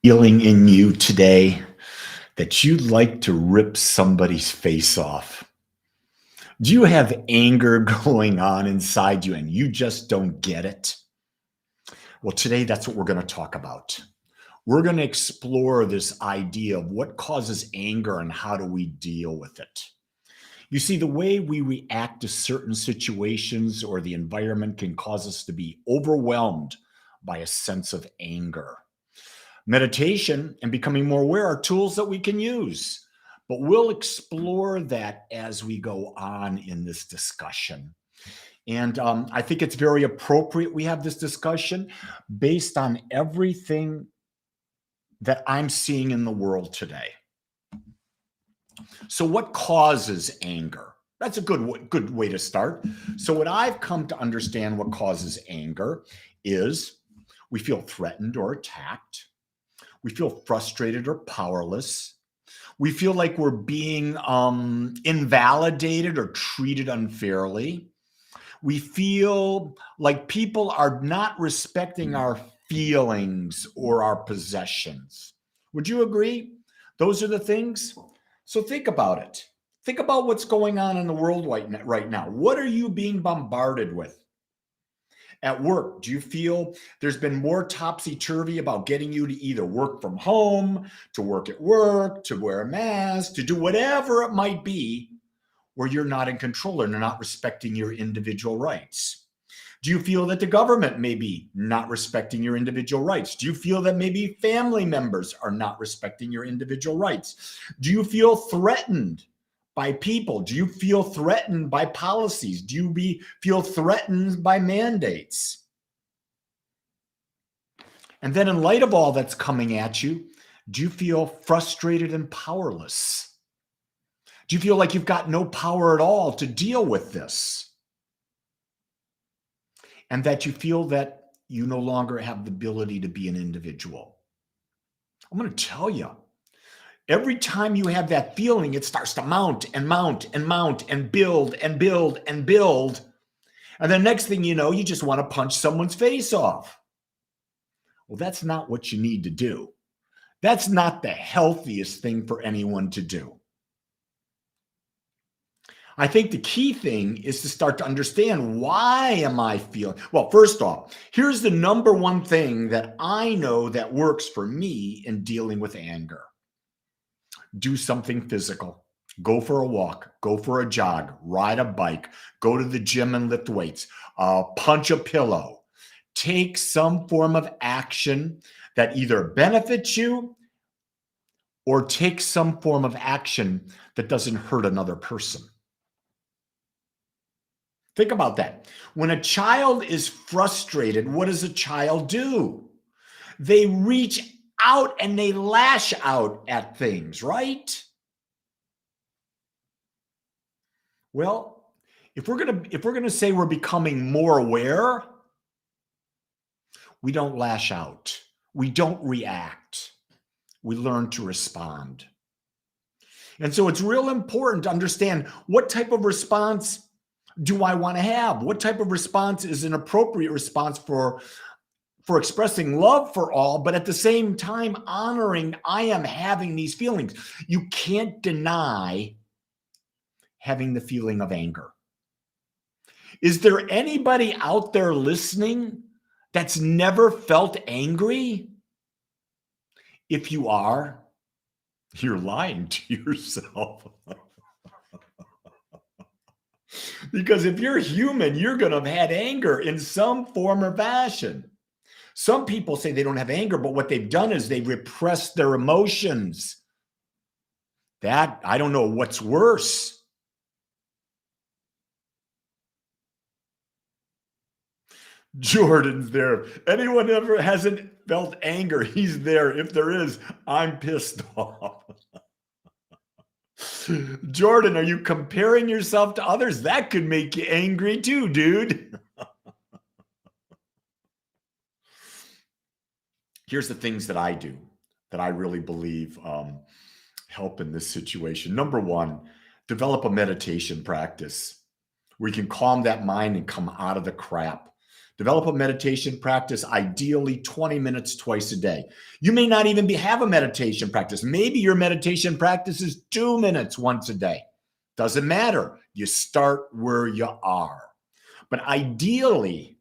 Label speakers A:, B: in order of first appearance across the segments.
A: Feeling in you today that you'd like to rip somebody's face off? Do you have anger going on inside you and you just don't get it? Well, today that's what we're going to talk about. We're going to explore this idea of what causes anger and how do we deal with it. You see, the way we react to certain situations or the environment can cause us to be overwhelmed by a sense of anger. Meditation and becoming more aware are tools that we can use, but we'll explore that as we go on in this discussion. And I think it's very appropriate we have this discussion based on everything that I'm seeing in the world today. So, what causes anger? That's a good way to start. So, what I've come to understand what causes anger is we feel threatened or attacked. We feel frustrated or powerless. We feel like we're being invalidated or treated unfairly. We feel like people are not respecting our feelings or our possessions. Would you agree? Those are the things. So think about it. Think about what's going on in the world right now. What are you being bombarded with? At work, do you feel there's been more topsy-turvy about getting you to either work from home, to work at work, to wear a mask, to do whatever it might be, where you're not in control and you're not respecting your individual rights? Do you feel that the government may be not respecting your individual rights? Do you feel that maybe family members are not respecting your individual rights? Do you feel threatened by people? Do you feel threatened by policies? Do you feel threatened by mandates? And then in light of all that's coming at you, do you feel frustrated and powerless? Do you feel like you've got no power at all to deal with this? And that you feel that you no longer have the ability to be an individual? I'm going to tell you, every time you have that feeling, it starts to mount and mount and mount and build and build and build. And the next thing you know, you just want to punch someone's face off. Well, that's not what you need to do. That's not the healthiest thing for anyone to do. I think the key thing is to start to understand, why am I feeling? Well, first off, here's the number one thing that I know that works for me in dealing with anger. Do something physical. Go for a walk, go for a jog, ride a bike, go to the gym and lift weights, punch a pillow. Take some form of action that either benefits you or take some form of action that doesn't hurt another person. Think about that. When a child is frustrated, what does a child do? They reach out and they lash out at things, right? Well, if we're gonna say we're becoming more aware, we don't lash out. We don't react. We learn to respond. And so it's real important to understand, what type of response do I want to have? What type of response is an appropriate response for expressing love for all, but at the same time honoring I am having these feelings. You can't deny having the feeling of anger. Is there anybody out there listening that's never felt angry? If you are, you're lying to yourself. Because if you're human, you're going to have had anger in some form or fashion. Some people say they don't have anger, but what they've done is they've repressed their emotions. That, I don't know what's worse. Jordan's there. Anyone ever hasn't felt anger, he's there. If there is, I'm pissed off. Jordan, are you comparing yourself to others? That could make you angry too, dude. Here's the things that I do that I really believe help in this situation. Number one, develop a meditation practice where you can calm that mind and come out of the crap. Develop a meditation practice, ideally 20 minutes twice a day. You may not even have a meditation practice. Maybe your meditation practice is 2 minutes once a day. Doesn't matter. You start where you are. But ideally,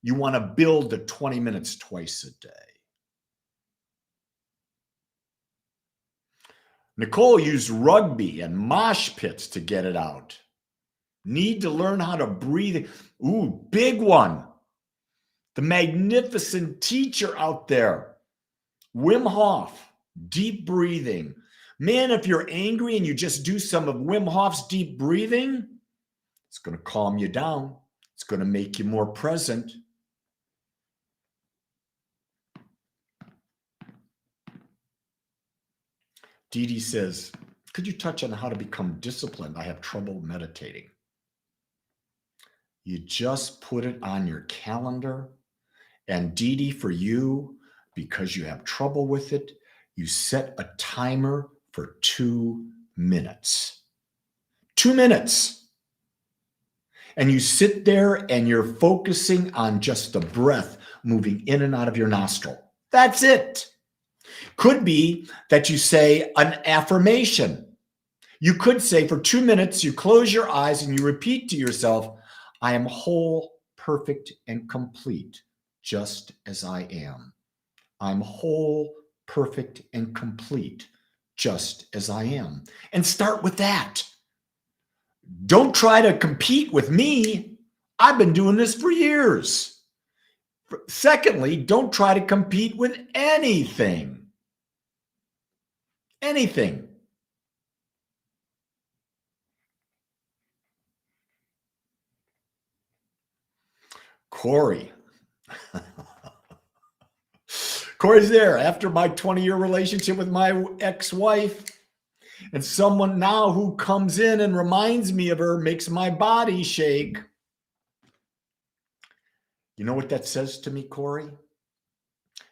A: you want to build the 20 minutes twice a day. Nicole used rugby and mosh pits to get it out. Need to learn how to breathe. Ooh, big one. The magnificent teacher out there, Wim Hof Deep Breathing. Man, if you're angry and you just do some of Wim Hof's deep breathing, it's going to calm you down. It's going to make you more present. Dee Dee says, could you touch on how to become disciplined? I have trouble meditating. You just put it on your calendar. And Dee Dee, for you, because you have trouble with it, you set a timer for 2 minutes. 2 minutes. And you sit there and you're focusing on just the breath moving in and out of your nostril. That's it. Could be that you say an affirmation. You could say for 2 minutes, you close your eyes and you repeat to yourself, I am whole, perfect, and complete, just as I am. I'm whole, perfect, and complete, just as I am. And start with that. Don't try to compete with me. I've been doing this for years. Secondly, don't try to compete with anything. Anything. Corey. Corey's there after my 20-year relationship with my ex-wife, and someone now who comes in and reminds me of her makes my body shake. You know what that says to me, Corey? It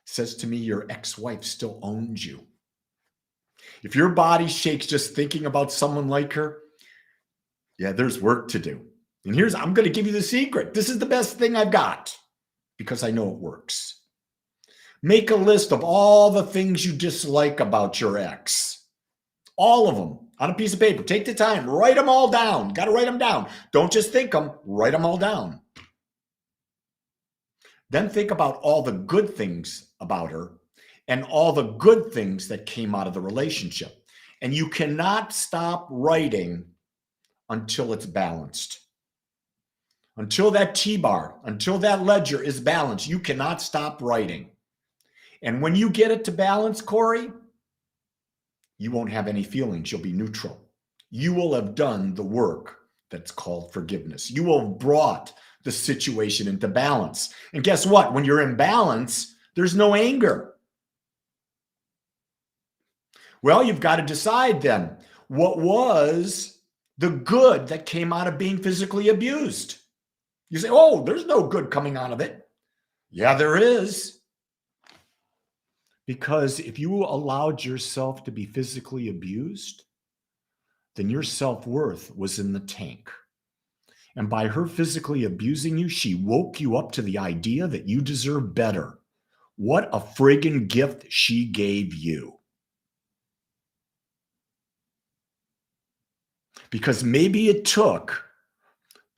A: says to me your ex-wife still owns you. If your body shakes just thinking about someone like her, yeah, there's work to do. And I'm going to give you the secret. This is the best thing I've got because I know it works. Make a list of all the things you dislike about your ex. All of them on a piece of paper. Take the time. Write them all down. Got to write them down. Don't just think them. Write them all down. Then think about all the good things about her and all the good things that came out of the relationship. And you cannot stop writing until it's balanced. Until that T-bar, until that ledger is balanced, you cannot stop writing. And when you get it to balance, Corey, you won't have any feelings. You'll be neutral. You will have done the work that's called forgiveness. You will have brought the situation into balance. And guess what? When you're in balance, there's no anger. Well, you've got to decide then, what was the good that came out of being physically abused? You say, oh, there's no good coming out of it. Yeah, there is. Because if you allowed yourself to be physically abused, then your self-worth was in the tank. And by her physically abusing you, she woke you up to the idea that you deserve better. What a friggin' gift she gave you. Because maybe it took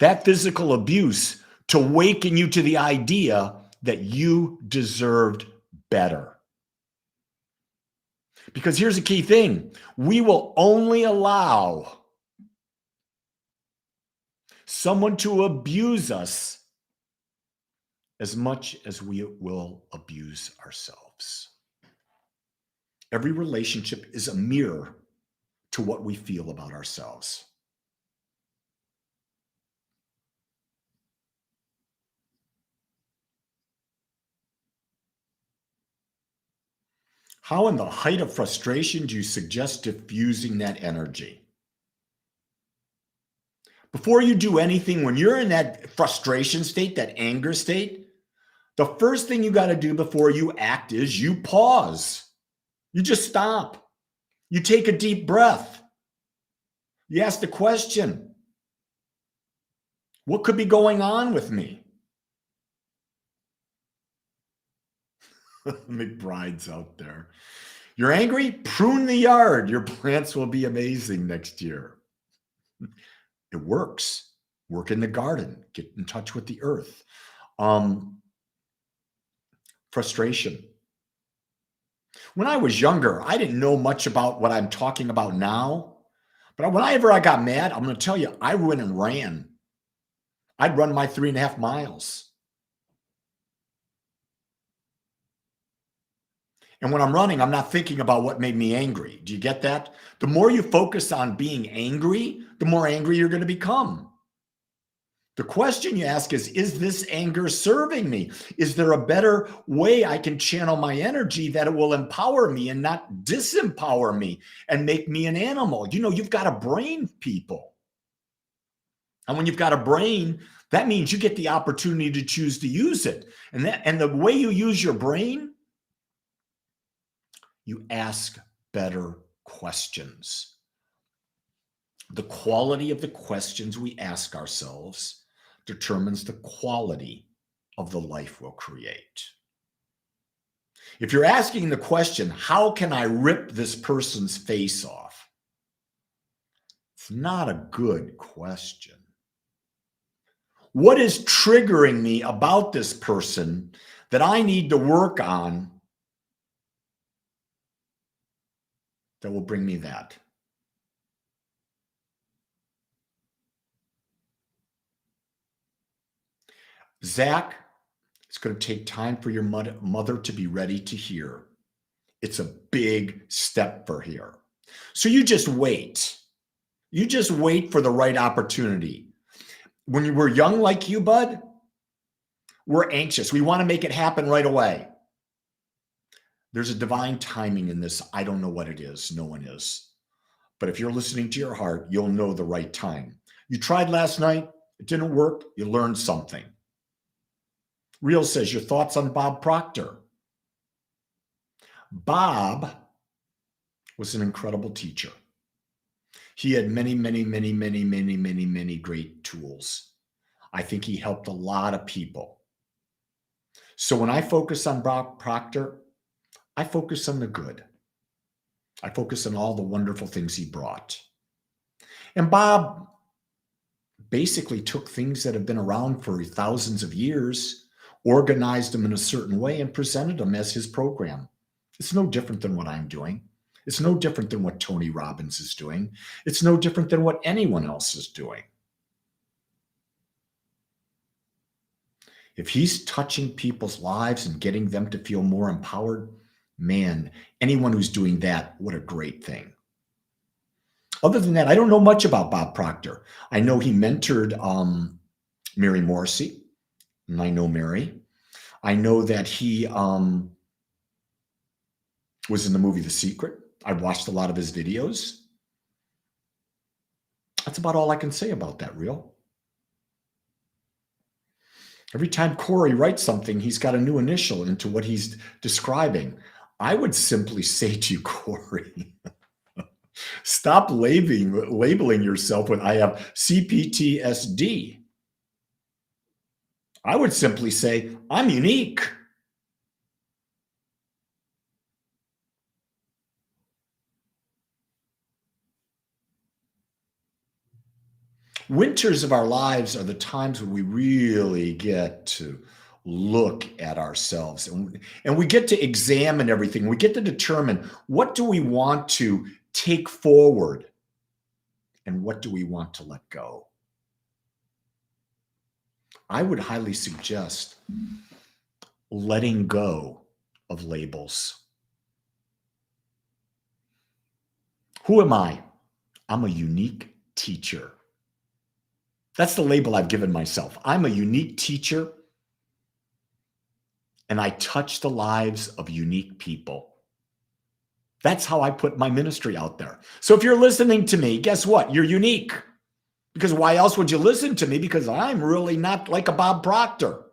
A: that physical abuse to waken you to the idea that you deserved better. Because here's the key thing. We will only allow someone to abuse us as much as we will abuse ourselves. Every relationship is a mirror to what we feel about ourselves. How in the height of frustration do you suggest diffusing that energy? Before you do anything, when you're in that frustration state, that anger state, the first thing you got to do before you act is you pause. You just stop. You take a deep breath. You ask the question, what could be going on with me? McBride's out there. You're angry? Prune the yard. Your plants will be amazing next year. It works. Work in the garden. Get in touch with the earth. Frustration. When I was younger, I didn't know much about what I'm talking about now. But whenever I got mad, I'm going to tell you, I went and ran. I'd run my 3.5 miles. And when I'm running, I'm not thinking about what made me angry. Do you get that? The more you focus on being angry, the more angry you're going to become. The question you ask is this anger serving me? Is there a better way I can channel my energy that it will empower me and not disempower me and make me an animal? You know, you've got a brain, people. And when you've got a brain, that means you get the opportunity to choose to use it. And the way you use your brain, you ask better questions. The quality of the questions we ask ourselves determines the quality of the life we'll create. If you're asking the question, how can I rip this person's face off? It's not a good question. What is triggering me about this person that I need to work on that will bring me that? Zach, it's going to take time for your mother to be ready to hear. It's a big step for her. So you just wait. You just wait for the right opportunity. When you were young like you, bud, we're anxious. We want to make it happen right away. There's a divine timing in this. I don't know what it is. No one is. But if you're listening to your heart, you'll know the right time. You tried last night. It didn't work. You learned something. Real says, your thoughts on Bob Proctor. Bob was an incredible teacher. He had many, many, many, many, many, many, many great tools. I think he helped a lot of people. So when I focus on Bob Proctor, I focus on the good. I focus on all the wonderful things he brought. And Bob basically took things that have been around for thousands of years, organized them in a certain way, and presented them as his program. It's no different than what I'm doing. It's no different than what Tony Robbins is doing. It's no different than what anyone else is doing. If he's touching people's lives and getting them to feel more empowered, man, anyone who's doing that, what a great thing. Other than that, I don't know much about Bob Proctor. I know he mentored Mary Morrissey, and I know Mary. I know that he was in the movie The Secret. I watched a lot of his videos. That's about all I can say about that, Real. Every time Corey writes something, he's got a new initial into what he's describing. I would simply say to you, Corey, stop labeling yourself with, I have CPTSD. I would simply say, I'm unique. Winters of our lives are the times when we really get to look at ourselves and we get to examine everything. We get to determine, what do we want to take forward and what do we want to let go? I would highly suggest letting go of labels. Who am I? I'm a unique teacher. That's the label I've given myself. I'm a unique teacher, and I touch the lives of unique people. That's how I put my ministry out there. So if you're listening to me, guess what? You're unique. Because why else would you listen to me? Because I'm really not like a Bob Proctor.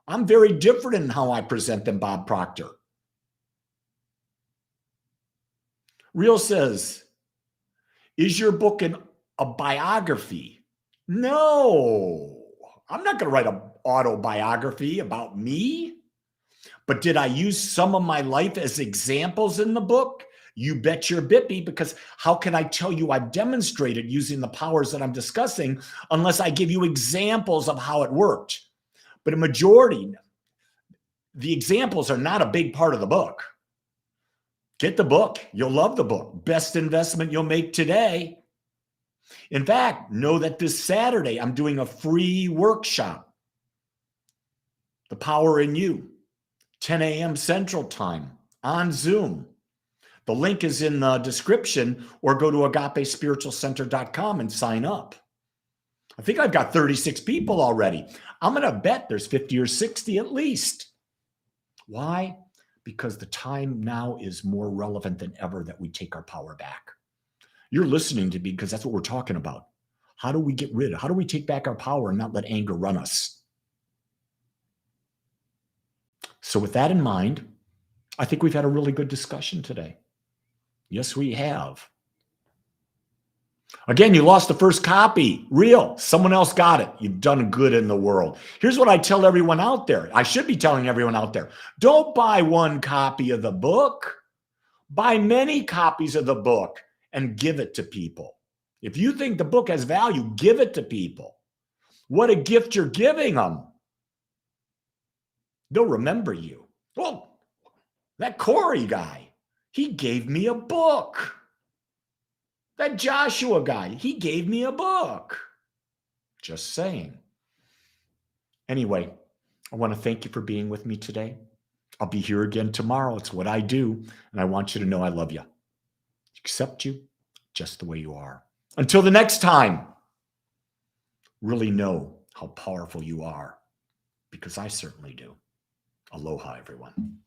A: I'm very different in how I present than Bob Proctor. Real says, is your book a biography? No, I'm not going to write an autobiography about me. But did I use some of my life as examples in the book? You bet your bippy, because how can I tell you I've demonstrated using the powers that I'm discussing unless I give you examples of how it worked? But a majority, the examples are not a big part of the book. Get the book. You'll love the book. Best investment you'll make today. In fact, know that this Saturday, I'm doing a free workshop, The Power in You, 10 a.m. Central Time on Zoom. The link is in the description, or go to agapespiritualcenter.com and sign up. I think I've got 36 people already. I'm going to bet there's 50 or 60 at least. Why? Because the time now is more relevant than ever that we take our power back. You're listening to me because that's what we're talking about. How do we get rid of, how do we take back our power and not let anger run us? So with that in mind, I think we've had a really good discussion today. Yes, we have. Again, you lost the first copy. Real. Someone else got it. You've done good in the world. Here's what I tell everyone out there. I should be telling everyone out there. Don't buy one copy of the book. Buy many copies of the book and give it to people. If you think the book has value, give it to people. What a gift you're giving them. They'll remember you. Well, that Corey guy, he gave me a book. That Joshua guy, he gave me a book. Just saying. Anyway, I want to thank you for being with me today. I'll be here again tomorrow. It's what I do. And I want you to know I love you. Accept you just the way you are. Until the next time, really know how powerful you are, because I certainly do. Aloha, everyone.